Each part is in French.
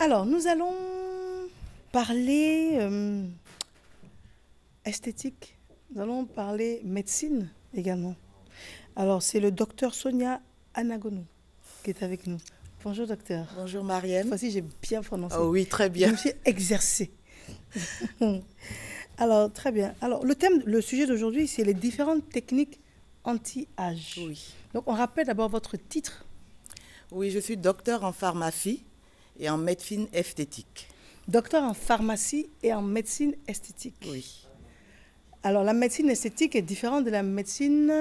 Alors, nous allons parler esthétique. Nous allons parler médecine également. Alors, c'est le docteur Sonia Anagonou qui est avec nous. Bonjour, docteur. Bonjour, Mariam. Cette fois-ci, j'ai bien prononcé. Oh oui, très bien. Je me suis exercée. Alors, très bien. Alors, le sujet d'aujourd'hui, c'est les différentes techniques anti-âge. Oui. Donc, on rappelle d'abord votre titre. Oui, je suis docteur en pharmacie et en médecine esthétique. Docteur en pharmacie et en médecine esthétique. Oui. Alors, la médecine esthétique est différente de la médecine...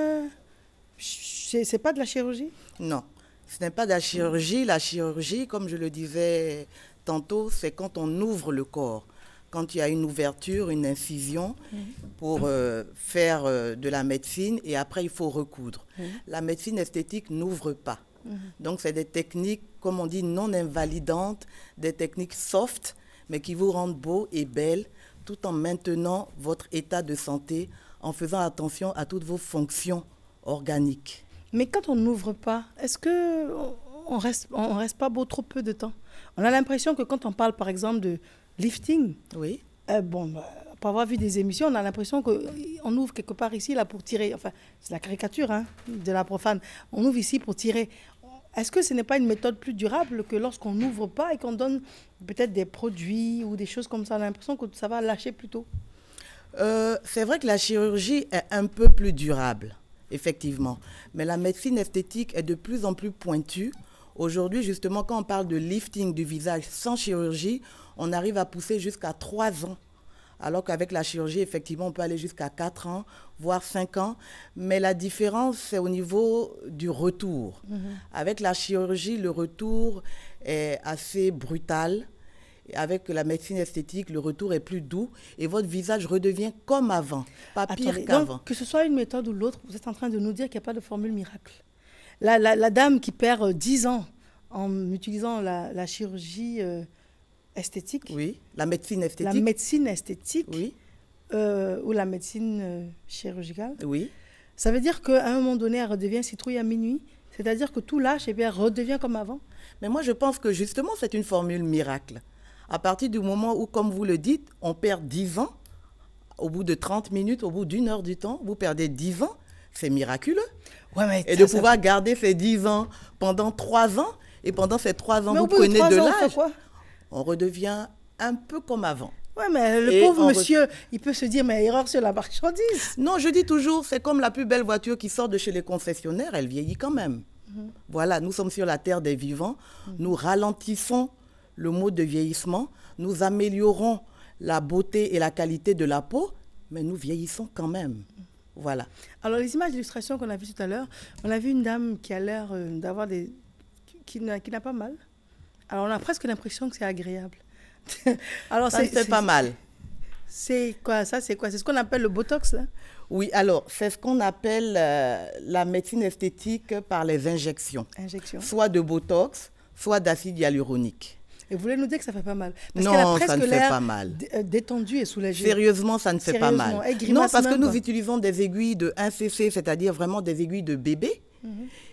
c'est pas de la chirurgie? Non, ce n'est pas de la chirurgie. La chirurgie, comme je le disais tantôt, c'est quand on ouvre le corps. Quand il y a une ouverture, une incision pour faire de la médecine et après il faut recoudre. La médecine esthétique n'ouvre pas. Donc c'est des techniques, comme on dit, non invalidantes, des techniques soft, mais qui vous rendent beau et belle tout en maintenant votre état de santé, en faisant attention à toutes vos fonctions organiques. Mais quand on n'ouvre pas, est-ce qu'on reste pas trop peu de temps? On a l'impression que quand on parle par exemple de lifting, oui. Pour avoir vu des émissions, on a l'impression qu'on ouvre quelque part ici là pour tirer. Enfin, c'est la caricature de la profane. On ouvre ici pour tirer. Est-ce que ce n'est pas une méthode plus durable que lorsqu'on n'ouvre pas et qu'on donne peut-être des produits ou des choses comme ça? On a l'impression que ça va lâcher plus tôt. C'est vrai que la chirurgie est un peu plus durable, effectivement. Mais la médecine esthétique est de plus en plus pointue. Aujourd'hui, justement, quand on parle de lifting du visage sans chirurgie, on arrive à pousser jusqu'à 3 ans. Alors qu'avec la chirurgie, effectivement, on peut aller jusqu'à 4 ans, voire 5 ans. Mais la différence, c'est au niveau du retour. Avec la chirurgie, le retour est assez brutal. Avec la médecine esthétique, le retour est plus doux et votre visage redevient comme avant, pas pire qu'avant. Donc, que ce soit une méthode ou l'autre, vous êtes en train de nous dire qu'il n'y a pas de formule miracle. La dame qui perd 10 ans en utilisant la chirurgie esthétique. Oui, la médecine esthétique. La médecine esthétique. Oui. Ou la médecine chirurgicale. Oui. Ça veut dire qu'à un moment donné, elle redevient citrouille à minuit. C'est-à-dire que tout lâche et bien elle redevient comme avant. Mais moi, je pense que justement, c'est une formule miracle. À partir du moment où, comme vous le dites, on perd 10 ans, au bout de 30 minutes, au bout d'1 heure du temps, vous perdez 10 ans, c'est miraculeux. Ouais, mais et de pouvoir garder ces 10 ans pendant 3 ans, et pendant ces 3 ans, mais vous prenez de l'âge, quoi? On redevient un peu comme avant. Oui, mais le pauvre monsieur, il peut se dire, mais erreur sur la marchandise. Non, je dis toujours, c'est comme la plus belle voiture qui sort de chez les concessionnaires, elle vieillit quand même. Voilà, nous sommes sur la terre des vivants, nous ralentissons le mode de vieillissement, nous améliorons la beauté et la qualité de la peau, mais nous vieillissons quand même. Voilà. Alors, les images d'illustration qu'on a vues tout à l'heure, on a vu une dame qui a l'air d'avoir qui n'a pas mal. Alors, on a presque l'impression que c'est agréable. Alors, ça ne fait pas mal. C'est quoi ça? C'est quoi? C'est ce qu'on appelle le Botox, là? Oui, alors, c'est ce qu'on appelle la médecine esthétique par les injections. Soit de Botox, soit d'acide hyaluronique. Et vous voulez nous dire que ça ne fait pas mal? Parce non, ça ne fait pas mal. Détendu et soulagé. Sérieusement, ça ne fait pas mal. Non, parce que nous utilisons des aiguilles de 1cc, c'est-à-dire vraiment des aiguilles de bébé.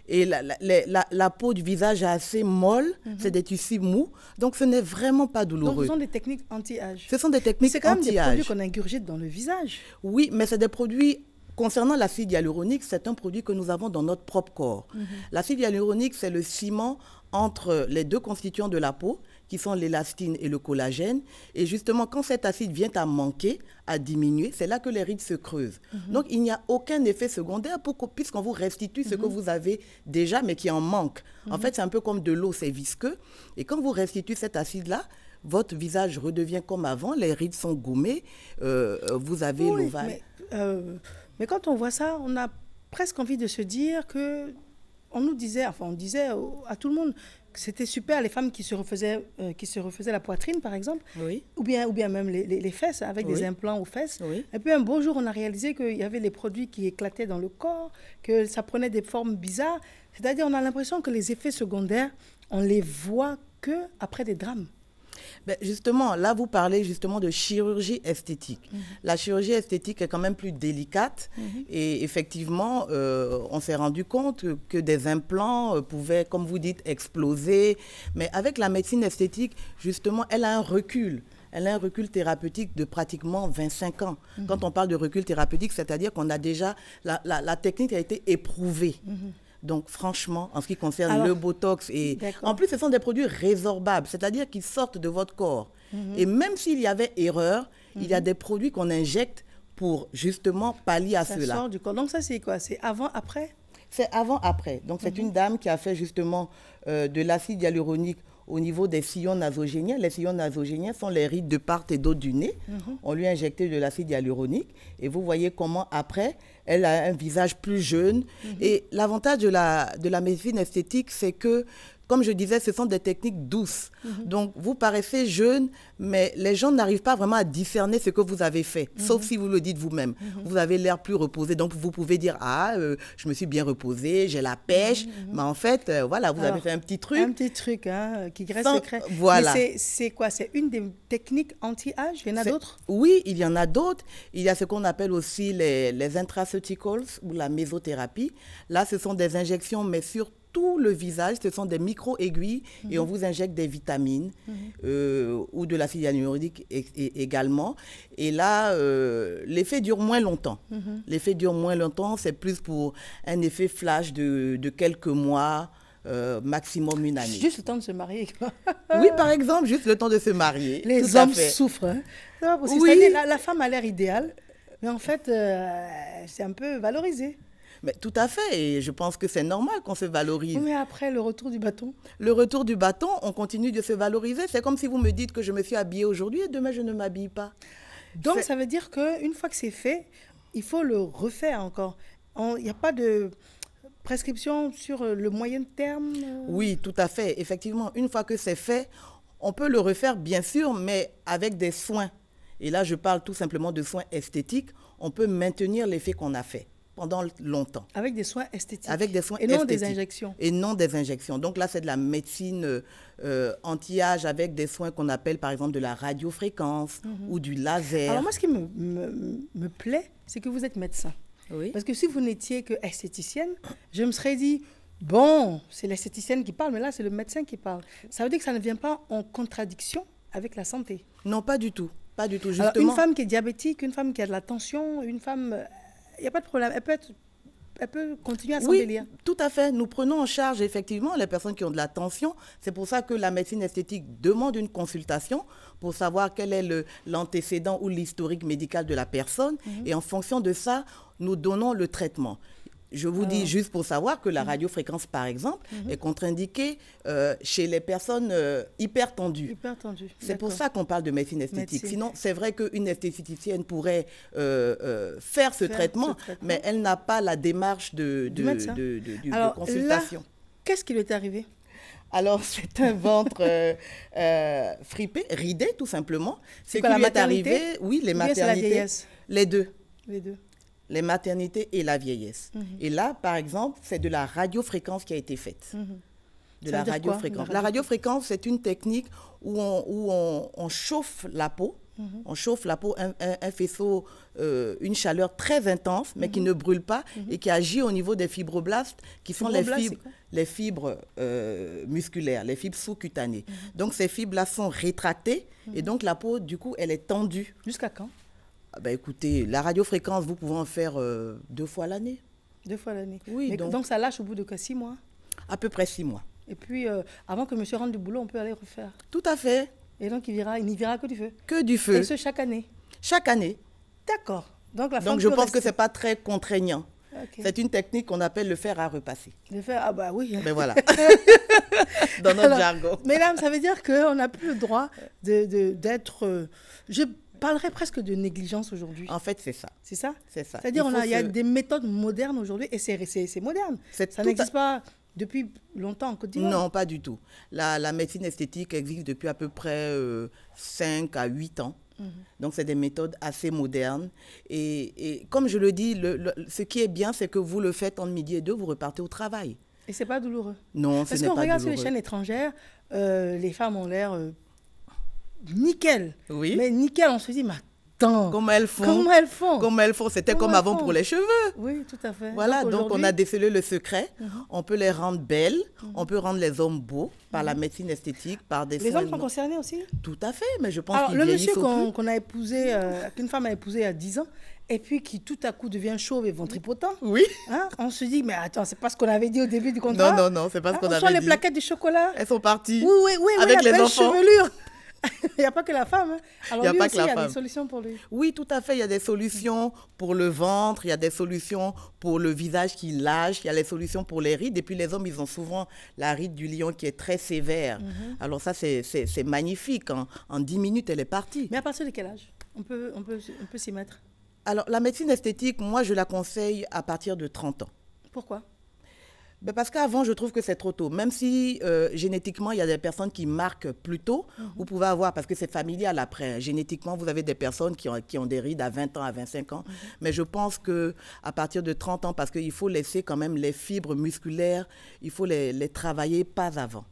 Et la peau du visage est assez molle, c'est des tissus mous, donc ce n'est vraiment pas douloureux. Donc ce sont des techniques anti-âge. Ce sont des techniques anti-âge. C'est quand même des produits qu'on ingurgite dans le visage. Oui, mais c'est des produits... Concernant l'acide hyaluronique, c'est un produit que nous avons dans notre propre corps. L'acide hyaluronique, c'est le ciment entre les deux constituants de la peau, qui sont l'élastine et le collagène. Et justement, quand cet acide vient à manquer, à diminuer, c'est là que les rides se creusent. Donc, il n'y a aucun effet secondaire puisqu'on vous restitue ce que vous avez déjà, mais qui en manque. En fait, c'est un peu comme de l'eau, c'est visqueux. Et quand vous restituez cet acide-là, votre visage redevient comme avant, les rides sont gommées, vous avez l'ovale. Mais quand on voit ça, on a presque envie de se dire que... on disait à tout le monde que c'était super les femmes qui se refaisaient la poitrine, par exemple, oui. ou bien même les fesses, avec des implants aux fesses. Oui. Et puis un beau jour, on a réalisé qu'il y avait des produits qui éclataient dans le corps, que ça prenait des formes bizarres. C'est-à-dire, on a l'impression que les effets secondaires, on les voit qu'après des drames. Ben, justement, là, vous parlez justement de chirurgie esthétique. La chirurgie esthétique est quand même plus délicate et effectivement, on s'est rendu compte que des implants pouvaient, comme vous dites, exploser. Mais avec la médecine esthétique, justement, elle a un recul. Elle a un recul thérapeutique de pratiquement 25 ans. Quand on parle de recul thérapeutique, c'est-à-dire qu'on a déjà... La technique a été éprouvée. Donc, franchement, en ce qui concerne le Botox, et en plus, ce sont des produits résorbables, c'est-à-dire qu'ils sortent de votre corps. Et même s'il y avait erreur, il y a des produits qu'on injecte pour justement pallier à cela. Ça sort du corps. Donc, ça, c'est quoi? C'est avant, après? C'est avant, après. Donc, c'est une dame qui a fait justement de l'acide hyaluronique au niveau des sillons nasogéniens. Les sillons nasogéniens sont les rides de part et d'autre du nez. On lui a injecté de l'acide hyaluronique et vous voyez comment après, elle a un visage plus jeune. Et l'avantage de la médecine esthétique, c'est que, comme je disais, ce sont des techniques douces. Donc, vous paraissez jeune, mais les gens n'arrivent pas vraiment à discerner ce que vous avez fait, sauf si vous le dites vous-même. Vous avez l'air plus reposé, donc vous pouvez dire « Ah, je me suis bien reposée, j'ai la pêche. Mais en fait, voilà, vous avez fait un petit truc. Un petit truc qui graisse les craies. Voilà. Mais c'est quoi? C'est une des techniques anti-âge? Il y en a d'autres? Oui, il y en a d'autres. Il y a ce qu'on appelle aussi les intraceuticals ou la mésothérapie. Là, ce sont des injections, mais sur tout le visage, ce sont des micro-aiguilles et on vous injecte des vitamines ou de l'acide hyaluronique également. Et là, l'effet dure moins longtemps. L'effet dure moins longtemps, c'est plus pour un effet flash de quelques mois, maximum une année. Juste le temps de se marier. Oui, par exemple, juste le temps de se marier. Les hommes souffrent. Hein. Non, parce que Oui. la femme a l'air idéale, mais en fait, c'est un peu valorisé. Mais tout à fait, et je pense que c'est normal qu'on se valorise. Mais après, le retour du bâton? Le retour du bâton, on continue de se valoriser. C'est comme si vous me dites que je me suis habillée aujourd'hui et demain, je ne m'habille pas. Donc, ça veut dire qu'une fois que c'est fait, il faut le refaire encore. Il n'y a pas de prescription sur le moyen terme? Oui, tout à fait. Effectivement, une fois que c'est fait, on peut le refaire, bien sûr, mais avec des soins. Et là, je parle tout simplement de soins esthétiques. On peut maintenir l'effet qu'on a fait pendant longtemps. Avec des soins esthétiques. Avec des soins et non esthétiques. des injections. Et non des injections. Donc là, c'est de la médecine anti-âge avec des soins qu'on appelle par exemple de la radiofréquence ou du laser. Alors moi, ce qui me plaît, c'est que vous êtes médecin. Oui. Parce que si vous n'étiez que esthéticienne, je me serais dit, bon, c'est l'esthéticienne qui parle, mais là, c'est le médecin qui parle. Ça veut dire que ça ne vient pas en contradiction avec la santé. Non, pas du tout. Pas du tout, justement. Alors, une femme qui est diabétique, une femme qui a de la tension, une femme... Il n'y a pas de problème. Elle peut continuer à s'en délire. Oui, tout à fait. Nous prenons en charge effectivement les personnes qui ont de la tension. C'est pour ça que la médecine esthétique demande une consultation pour savoir quel est l'antécédent ou l'historique médical de la personne. Et en fonction de ça, nous donnons le traitement. Je vous dis juste pour savoir que la radiofréquence, par exemple, est contre-indiquée chez les personnes hypertendues. C'est pour ça qu'on parle de médecine esthétique. Sinon, c'est vrai qu'une esthéticienne pourrait faire ce traitement, mais elle n'a pas la démarche de consultation. Là, qu'est-ce qui lui est arrivé? Alors, c'est un ventre fripé, ridé, tout simplement. C'est quoi, la maternité? Oui, les maternités. La vieillesse? Les deux. Les deux. Les maternités et la vieillesse. Et là, par exemple, c'est de la radiofréquence qui a été faite. De la radiofréquence. La radiofréquence, c'est une technique où on chauffe la peau. On chauffe la peau, un faisceau, une chaleur très intense, mais qui ne brûle pas et qui agit au niveau des fibroblastes, qui sont les fibres musculaires, les fibres sous-cutanées. Donc, ces fibres-là sont rétractées et donc la peau, du coup, elle est tendue. Jusqu'à quand? Ben, écoutez, la radiofréquence, vous pouvez en faire 2 fois l'année. 2 fois l'année. Oui. Donc ça lâche au bout de 6 mois? À peu près 6 mois. Et puis, avant que monsieur rentre du boulot, on peut aller refaire? Tout à fait. Et donc, il n'y verra que du feu? Que du feu. Et ce, chaque année? Chaque année. D'accord. Donc je pense que ce n'est pas très contraignant. Okay. C'est une technique qu'on appelle le fer à repasser. Le fer, ah bah oui. Ben voilà. Dans notre jargon. Mesdames, ça veut dire qu'on n'a plus le droit d'être... je parlerais presque de négligence aujourd'hui. En fait, c'est ça. C'est ça? C'est ça. C'est-à-dire il y a des méthodes modernes aujourd'hui et c'est moderne. Ça n'existe pas depuis longtemps en Côte d'Ivoire? Non, pas du tout. La médecine esthétique existe depuis à peu près 5 à 8 ans. Donc, c'est des méthodes assez modernes. Et comme je le dis, ce qui est bien, c'est que vous le faites entre midi et 2, vous repartez au travail. Et ce n'est pas douloureux? Non, ce n'est pas douloureux. Parce qu'on regarde sur les chaînes étrangères, les femmes ont l'air nickel. Oui. Mais nickel, on se dit, mais attends. Comment elles font? Comment elles font? Comment elles font? C'était Comment comme elles avant font? pour les cheveux. Oui, tout à fait. Voilà, donc on a décelé le secret. On peut les rendre belles, on peut rendre les hommes beaux par la médecine esthétique, par des Les soins. hommes sont concernés aussi? Tout à fait, mais je pense Alors, qu'ils le vieillissent monsieur au plus. qu'on a épousé, qu'une femme a épousé à 10 ans, et puis qui tout à coup devient chauve et ventripotent, Oui. hein, on se dit, mais attends, c'est pas ce qu'on avait dit au début du contrat. Non, c'est pas ce qu'on On sent avait les dit. plaquettes de chocolat. Elles sont parties. Oui, avec la les belle enfants. chevelure. Il n'y a pas que la femme. Hein. Alors Il y a lui pas aussi, que la il y a femme. des solutions pour lui. Oui, tout à fait. Il y a des solutions pour le ventre, il y a des solutions pour le visage qui lâche, il y a les solutions pour les rides. Et puis les hommes, ils ont souvent la ride du lion qui est très sévère. Alors ça, c'est magnifique. En 10 minutes, elle est partie. Mais à partir de quel âge on peut s'y mettre? Alors la médecine esthétique, moi, je la conseille à partir de 30 ans. Pourquoi? Ben parce qu'avant, je trouve que c'est trop tôt. Même si génétiquement, il y a des personnes qui marquent plus tôt, vous pouvez avoir, parce que c'est familial après. Génétiquement, vous avez des personnes qui ont des rides à 20 ans, à 25 ans. Mais je pense qu'à partir de 30 ans, parce qu'il faut laisser quand même les fibres musculaires, il faut les travailler pas avant.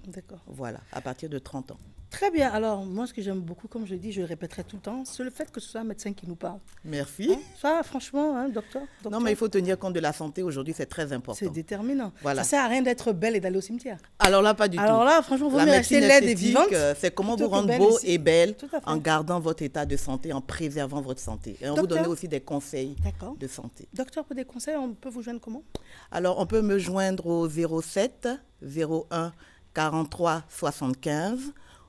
D'accord. Voilà, à partir de 30 ans. Très bien. Alors, moi, ce que j'aime beaucoup, comme je le dis, je le répéterai tout le temps, c'est le fait que ce soit un médecin qui nous parle. Merci. Hein? Ça, franchement, hein, docteur. Non, mais il faut tenir compte de la santé aujourd'hui, c'est très important. C'est déterminant. Voilà. Ça sert à rien d'être belle et d'aller au cimetière. Alors là, pas du tout. Alors là, franchement, vous La mieux rester médecine laide et esthétique, vivante. c'est comment plutôt vous que rendre belle beau ici. et belle Tout à fait. en gardant votre état de santé, en préservant votre santé. Et on vous Docteur. donne aussi des conseils D'accord. de santé. Docteur, pour des conseils, on peut vous joindre comment? Alors, on peut me joindre au 07 01 43 75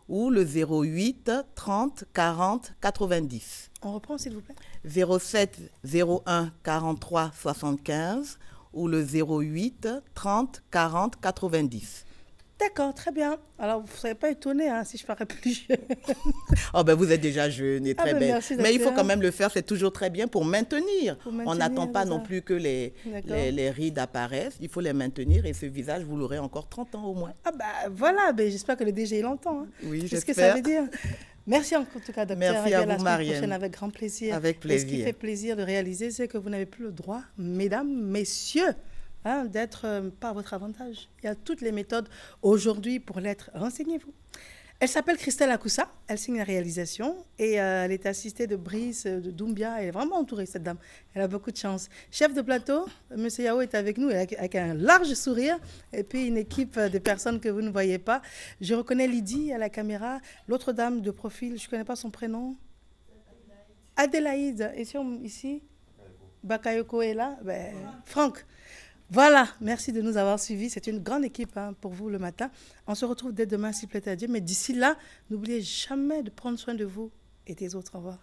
ou le 08 30 40 90. On reprend, s'il vous plaît. 07 01 43 75 ou le 08 30 40 90. D'accord, très bien. Alors, vous ne serez pas étonné hein, si je parais plus jeune. Oh ben vous êtes déjà jeune et très ben belle. merci, Mais il faut docteur. quand même le faire, c'est toujours très bien pour maintenir. Pour On maintenir, n'attend pas c'est non ça. plus que les rides apparaissent. Il faut les maintenir et ce visage, vous l'aurez encore 30 ans au moins. Ah bah voilà, ben, j'espère que le DG l'entend. Hein. Oui, Qu'est-ce que j'espère. ça veut dire? Merci en tout cas, docteur. Merci Et à la vous, semaine Marianne. prochaine avec grand plaisir. Avec Et ce qui plaisir. fait plaisir de réaliser, c'est que vous n'avez plus le droit, mesdames, messieurs, hein, d'être pas à votre avantage. Il y a toutes les méthodes aujourd'hui pour l'être. Renseignez-vous. Elle s'appelle Christelle Akoussa, elle signe la réalisation et elle est assistée de Brice, de Doumbia. Elle est vraiment entourée, cette dame. Elle a beaucoup de chance. Chef de plateau, M. Yao est avec nous avec un large sourire et puis une équipe de personnes que vous ne voyez pas. Je reconnais Lydie à la caméra, l'autre dame de profil, je ne connais pas son prénom. Adélaïde. Et ici, Bakayoko est là. Ben, Franck. Voilà, merci de nous avoir suivis. C'est une grande équipe hein, pour vous le matin. On se retrouve dès demain, s'il plaît à Dieu. Mais d'ici là, n'oubliez jamais de prendre soin de vous et des autres. Au revoir.